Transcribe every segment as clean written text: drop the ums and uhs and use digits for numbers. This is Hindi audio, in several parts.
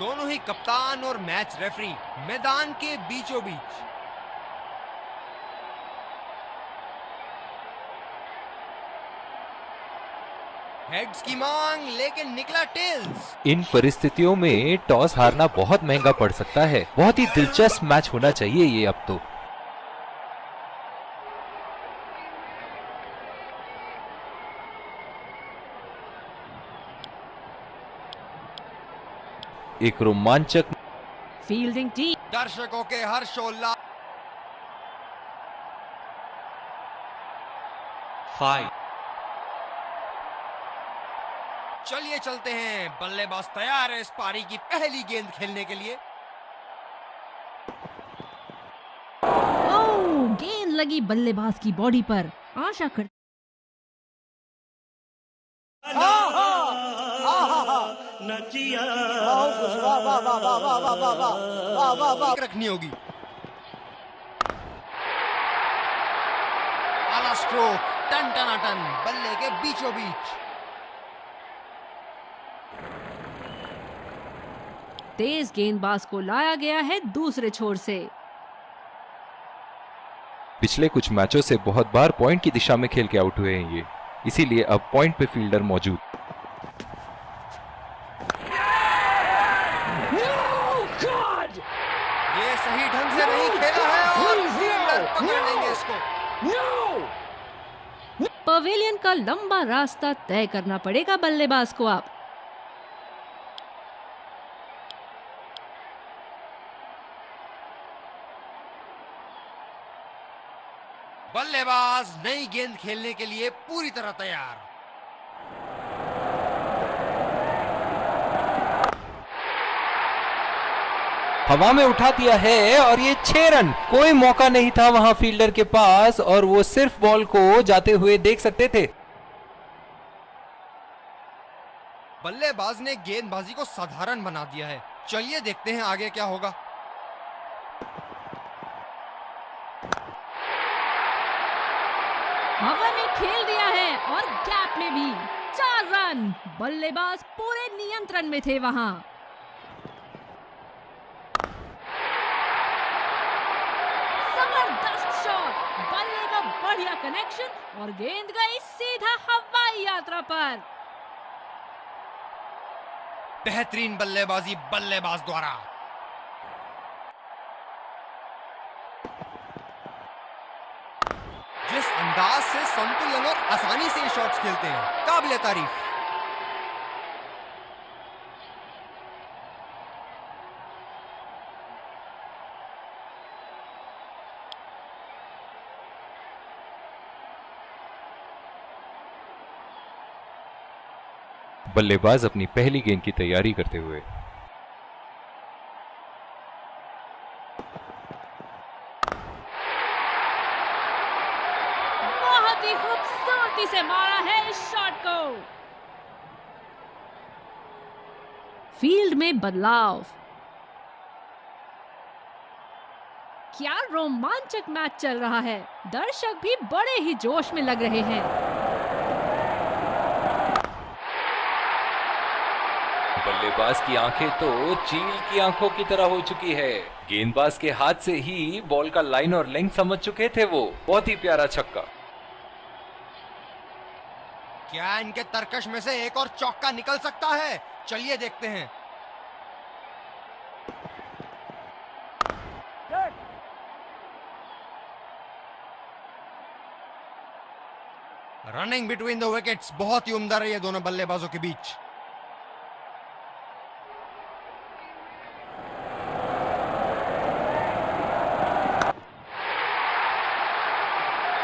दोनों ही कप्तान और मैच रेफरी मैदान के बीचों बीच। हेड्स की मांग, लेकिन निकला टेल्स। इन परिस्थितियों में टॉस हारना बहुत महंगा पड़ सकता है। बहुत ही दिलचस्प मैच होना चाहिए ये अब तो। एक रोमांचक फील्डिंग टीम, दर्शकों के हर्षोल्लास। 5 चलिए चलते हैं, बल्लेबाज तैयार है इस पारी की पहली गेंद खेलने के लिए। ओह, गेंद लगी बल्लेबाज की बॉडी पर। आशा कर रखनी होगी। आला स्ट्रोक, टन टनाटन, बल्ले के बीचों बीच। तेज गेंदबाज को लाया गया है दूसरे छोर से। पिछले कुछ मैचों से बहुत बार पॉइंट की दिशा में खेल के आउट हुए हैं ये, इसीलिए अब पॉइंट पे फील्डर मौजूद। ये सही ढंग से नहीं खेला है और फील्डर पकड़ लेंगे इसको। पवेलियन का लंबा रास्ता तय करना पड़ेगा बल्लेबाज को अब। बल्लेबाज नई गेंद खेलने के लिए पूरी तरह तैयार। हवा में उठा दिया है और ये 6 रन। कोई मौका नहीं था वहां फील्डर के पास और वो सिर्फ बॉल को जाते हुए देख सकते थे। बल्लेबाज ने गेंदबाजी को साधारण बना दिया है। चलिए देखते हैं आगे क्या होगा। हवा में खेल दिया है और गैप में भी 4 रन। बल्लेबाज पूरे नियंत्रण में थे वहां। जबरदस्त शॉट, बल्ले का बढ़िया कनेक्शन और गेंद गई सीधा हवाई यात्रा पर। बेहतरीन बल्लेबाजी बल्लेबाज द्वारा। जिस अंदाज से संतुलन और आसानी से ये शॉट्स खेलते हैं, काबिले तारीफ। बल्लेबाज अपनी पहली गेंद की तैयारी करते हुए। बहुत ही खूबसूरती से मारा है इस शॉट को। फील्ड में बदलाव। क्या रोमांचक मैच चल रहा है। दर्शक भी बड़े ही जोश में लग रहे हैं। बल्लेबाज की आंखें तो चील की आंखों की तरह हो चुकी है। गेंदबाज के हाथ से ही बॉल का लाइन और लेंथ समझ चुके थे वो। बहुत ही प्यारा छक्का। क्या इनके तरकश में से एक और चौका निकल सकता है? चलिए देखते हैं। रनिंग बिटवीन द विकेट्स बहुत ही उम्दा रही है दोनों बल्लेबाजों के बीच।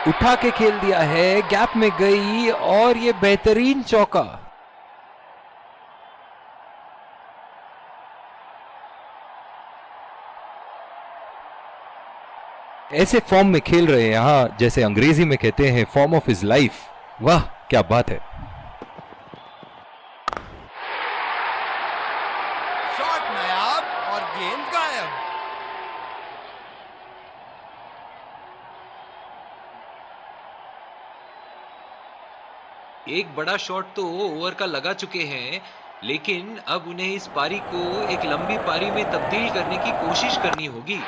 उठा के खेल दिया है, गैप में गई और ये बेहतरीन चौका। ऐसे फॉर्म में खेल रहे हैं यहां, जैसे अंग्रेजी में कहते हैं फॉर्म ऑफ हिज लाइफ। वाह क्या बात है। शॉट नायाब और गेंद गायब। एक बड़ा शॉट तो ओवर का लगा चुके हैं, लेकिन अब उन्हें इस पारी को एक लंबी पारी में तब्दील करने की कोशिश करनी होगी।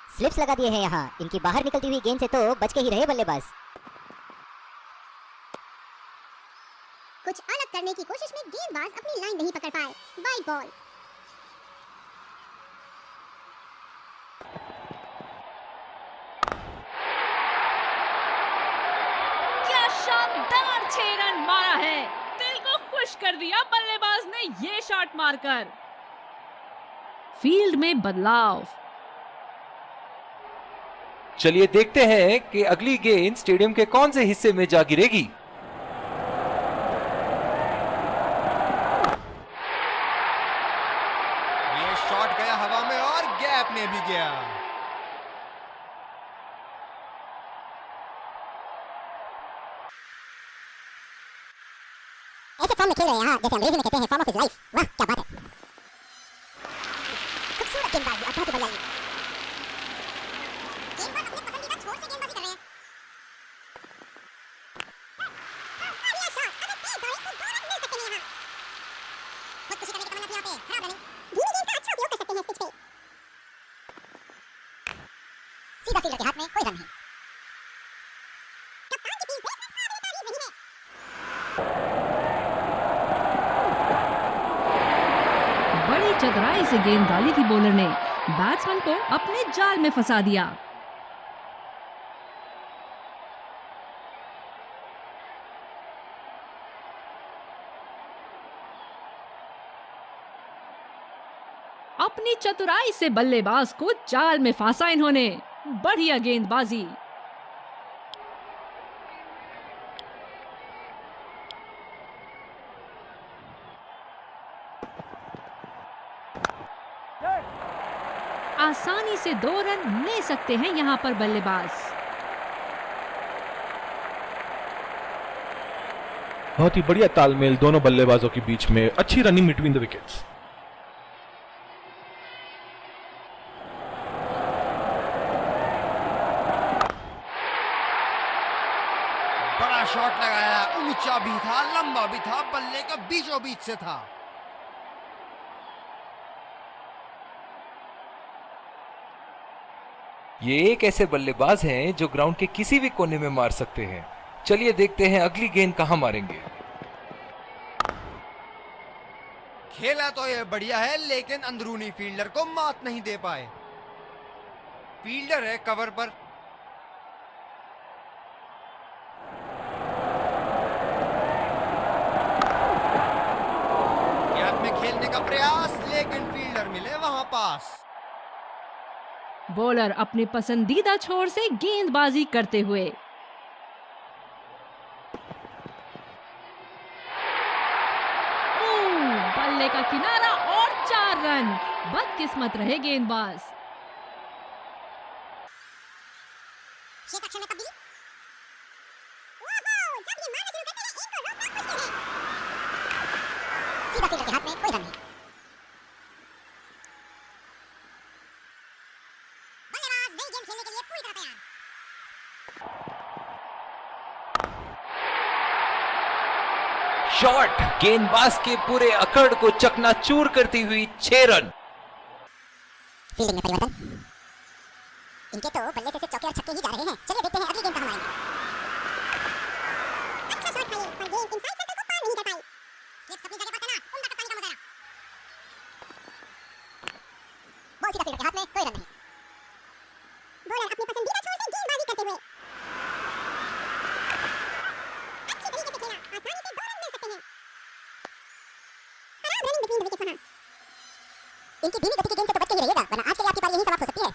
स्लिप्स लगा दिए हैं यहाँ। इनकी बाहर निकलती हुई गेंद से तो बच के ही रहे बल्लेबाज। कुछ अलग करने की कोशिश में गेंदबाज अपनी लाइन नहीं पकड़ पाए। Wide ball. क्या शानदार 6 रन मारा है। दिल को खुश कर दिया बल्लेबाज ने ये शॉट मारकर। फील्ड में बदलाव। चलिए देखते हैं कि अगली गेंद स्टेडियम के कौन से हिस्से में जा गिरेगी। ये शॉट गया हवा में और गैप में भी गया। ऐसे फॉर्म में खेल रहे हैं यहाँ, जैसे अंग्रेजी में कहते हैं फॉर्म ऑफ हिज लाइफ। वाह क्या बात है। खूबसूरत गेंदबाजी और बहुत ही बढ़िया। गेंदबाज अपने पसंदीदा छोर से गेंदबाजी कर रहे हैं। अगला शॉट। अगर तेज दौड़े तो 2 रन मिल सकते हैं यहाँ। खुदकुशी करने की तमन्ना थी यहाँ पे। खराब रनिंग। धीमी गेंद का अच्छा उपयोग कर सकते हैं इस पिच पे। सीधा फील्डर के हाथ में कोई रन नहीं। कप्तान की फील्ड बेस में काबिल तारीफ नहीं है। बड़ी चतुराई से गेंद डाली थी बॉलर ने। बैट्समैन को अपने जाल में फंसा दिया। अपनी चतुराई से बल्लेबाज को जाल में फंसा इन्होंने। बढ़िया गेंदबाजी। आसानी से 2 रन ले सकते हैं यहाँ पर बल्लेबाज। बहुत ही बढ़िया तालमेल दोनों बल्लेबाजों के बीच में। अच्छी रनिंग बिटवीन द विकेट्स। बड़ा शॉट लगाया। ऊंचा भी था, लंबा भी था, बल्ले का बीचों बीच से था। ये एक ऐसे बल्लेबाज हैं जो ग्राउंड के किसी भी कोने में मार सकते हैं। चलिए देखते हैं अगली गेंद कहां मारेंगे। खेला तो ये बढ़िया है, लेकिन अंदरूनी फील्डर को मात नहीं दे पाए। फील्डर है कवर पर। गैप में खेलने का प्रयास, लेकिन फील्डर मिले वहां पास। बॉलर अपने पसंदीदा छोर से गेंदबाजी करते हुए। बल्ले का किनारा और 4 रन। बदकिस्मत रहे गेंदबाज। क्षेत्र में तब्दीली। ओहो, जब ये मारना शुरू करते हैं इनको रोकना मुश्किल है। सीधा फील्डर के हाथ में कोई रन नहीं। बल्लेबाज नई गेंद खेलने के लिए पूरी तरह तैयार। शॉट गेंदबाज के पूरे अकड़ को चकनाचूर करती हुई 6 रन। फील्डिंग में परिवर्तन। इनके तो बल्ले से चौके और छक्के ही जा रहे हैं। चलिए देखते हैं अगली गेंद कहां मारेंगे। अच्छा शॉट था ये, पर गेंद इनसाइड सर्कल को पार नहीं कर पाई। स्लिप्स अपनी जगह पर तैनात। उनका कप्तानी का मुजाहरा। बॉल सीधा फील्डर के हाथ में कोई रन नहीं। बॉलर अपने पसंदीदा छोर से गेंदबाजी करते हुए। अच्छी तरीके से खेला। आसानी से 2 रन मिल सकते हैं। खराब रनिंग बिटवीन द विकेट्स वहां। इनकी धीमी गति की गेंद से तो बच के ही रहिएगा, वरना आज के लिए आपकी पारी यहीं समाप्त हो सकती है।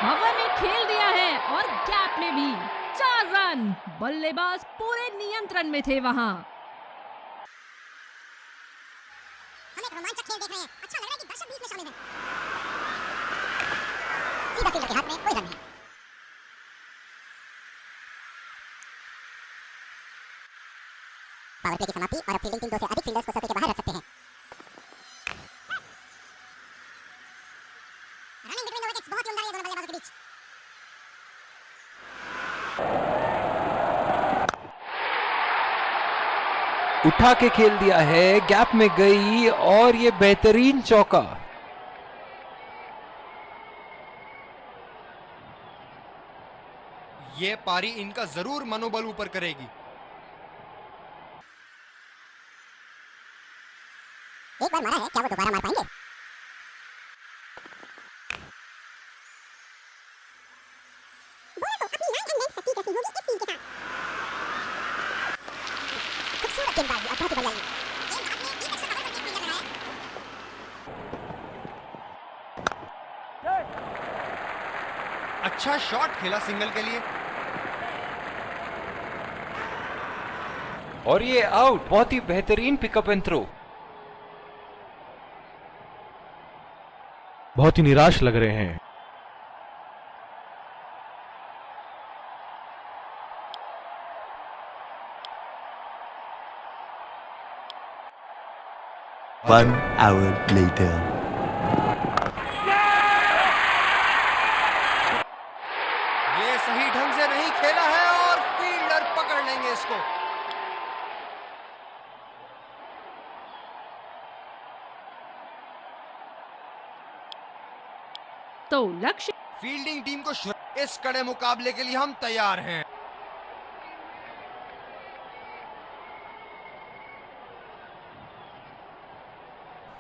हवा में खेल दिया है और गैप में भी। 4 रन। बल्लेबाज पूरे नियंत्रण में थे वहां। हम एक रोमांचक खेल देख रहे हैं। अच्छा लग रहा है कि दर्शक भी इसमें शामिल हैं। सीधा फील्डर के हाथ में, कोई रन नहीं। पावर प्ले की समाप्ति और अब फील्डिंग टीम 2 से अधिक फील्डर्स को सर्कल के बाहर रख सकते हैं। रनिंग बिटवीन द विकेट्स बहुत ही उम्दा है दोनों बल्लेबाजों के बीच। उठा के खेल दिया है, गैप में गई और ये बेहतरीन चौका। ये पारी इनका जरूर मनोबल ऊपर करेगी। एक बार मारा है, क्या वो दोबारा मार पाएंगे? बॉलर को अपनी लाइन एंड लेंथ सटीक रखनी होगी इस फील्ड के साथ। खूबसूरत गेंदबाजी और बहुत ही बढ़िया ये। गेंदबाज ने एक अच्छा कवर करके फील्डर लगाया। अच्छा शॉट खेला सिंगल के लिए। और ये आउट। बहुत ही बेहतरीन पिकअप एंड थ्रो। बहुत ही निराश लग रहे हैं। One hour later. ये सही ढंग से नहीं खेला है और फील्डर पकड़ लेंगे इसको। तो लक्ष्य फील्डिंग टीम को इस कड़े मुकाबले के लिए हम तैयार हैं।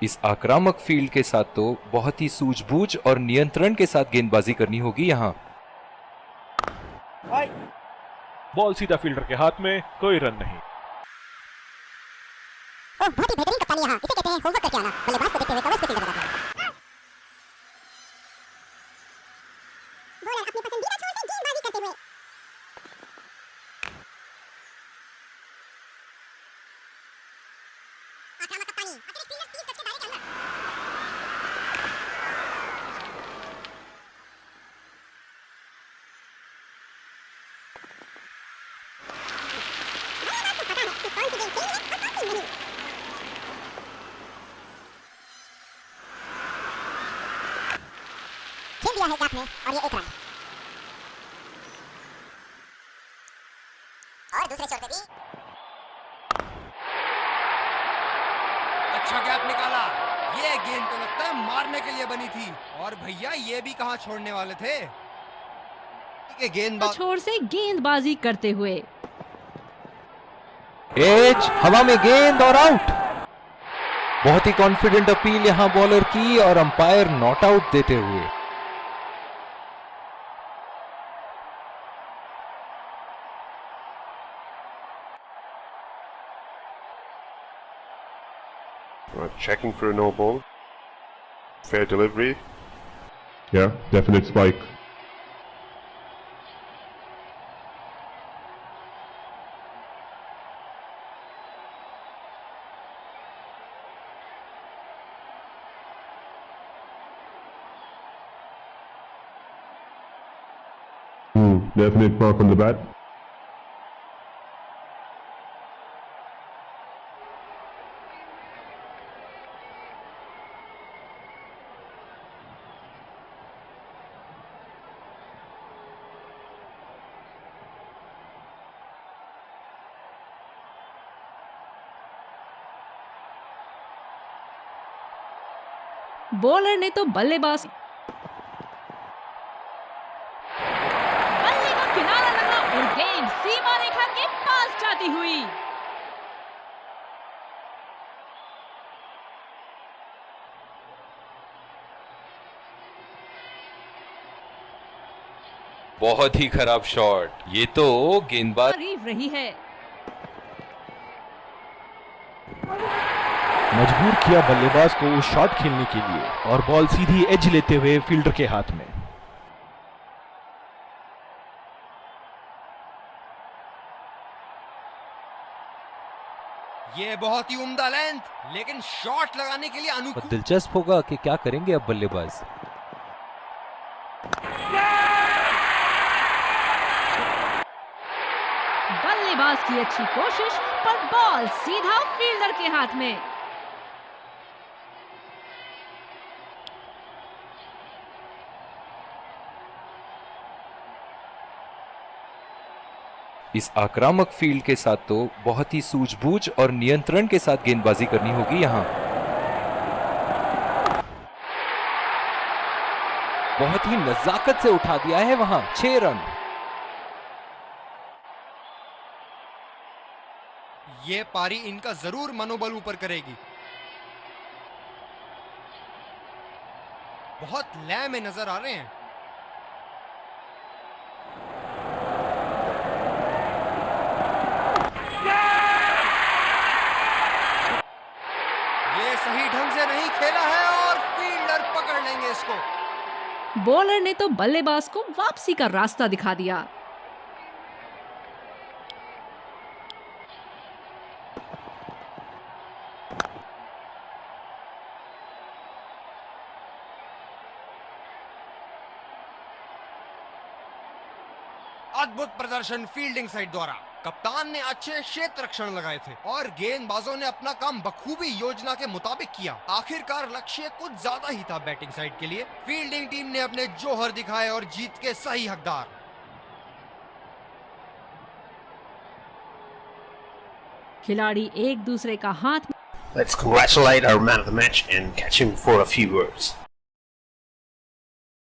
इस आक्रामक फील्ड के साथ तो बहुत ही सूझबूझ और नियंत्रण के साथ गेंदबाजी करनी होगी यहां। बॉल सीधा फील्डर के हाथ में, कोई रन नहीं। ओह, बहुत ही बेहतरीन कप्तानी यहाँ। इसे कहते हैं होमवर्क करके आना। बल्लेबाज को देखते हुए कवर्स पे फील्डर लगाता है। बॉलर अपने पसंदीदा छोर से गेंदबाजी करते हुए। आक्रामक कप्तानी, अतिरिक्त फील्डर 30 गज के दायरे के अंदर। बल्लेबाज को पता है कि कौन सी गेंद खेलनी है और कौन सी नहीं। खेल दिया है गैप में और ये एक रन। और दूसरे छोर पे भी अच्छा गैप निकाला। ये गेंद तो लगता है मारने के लिए बनी थी। और भैया ये भी कहां छोड़ने वाले थे। ये गेंदबाज छोर से गेंदबाजी करते हुए एज, हवा में गेंद और आउट। बहुत ही कॉन्फिडेंट अपील यहां बॉलर की और अंपायर नॉट आउट देते हुए। Checking for a no ball. Fair delivery. Yeah, definite spike. Definite mark on the bat. Bowler ने तो बल्लेबाज बल्ले का किनारा लगा और गेंद सीमा रेखा के पास जाती हुई। बहुत ही खराब शॉट। ये तो गेंदबाज तारीफ रही है। मजबूर किया बल्लेबाज को उस शॉट खेलने के लिए और बॉल सीधी एज लेते हुए फील्डर के हाथ में। ये बहुत ही उम्दा लेंथ, लेकिन शॉट लगाने के लिए अनुकूल। दिलचस्प होगा कि क्या करेंगे अब बल्लेबाज। बल्लेबाज की अच्छी कोशिश, पर बॉल सीधा फील्डर के हाथ में। इस आक्रामक फील्ड के साथ तो बहुत ही सूझबूझ और नियंत्रण के साथ गेंदबाजी करनी होगी यहां। बहुत ही नजाकत से उठा दिया है वहां। 6 रन। ये पारी इनका जरूर मनोबल ऊपर करेगी। बहुत लय में नजर आ रहे हैं। ये सही ढंग से नहीं खेला है और फील्डर पकड़ लेंगे इसको। बॉलर ने तो बल्लेबाज को वापसी का रास्ता दिखा दिया। अद्भुत प्रदर्शन फील्डिंग साइड द्वारा। कप्तान ने अच्छे क्षेत्र रक्षण लगाए थे और गेंदबाजों ने अपना काम बखूबी योजना के मुताबिक किया। आखिरकार लक्ष्य कुछ ज्यादा ही था बैटिंग साइड के लिए। फील्डिंग टीम ने अपने जौहर दिखाए और जीत के सही हकदार। खिलाड़ी एक दूसरे का हाथ। Let's congratulate our man of the match and catch him for a few words.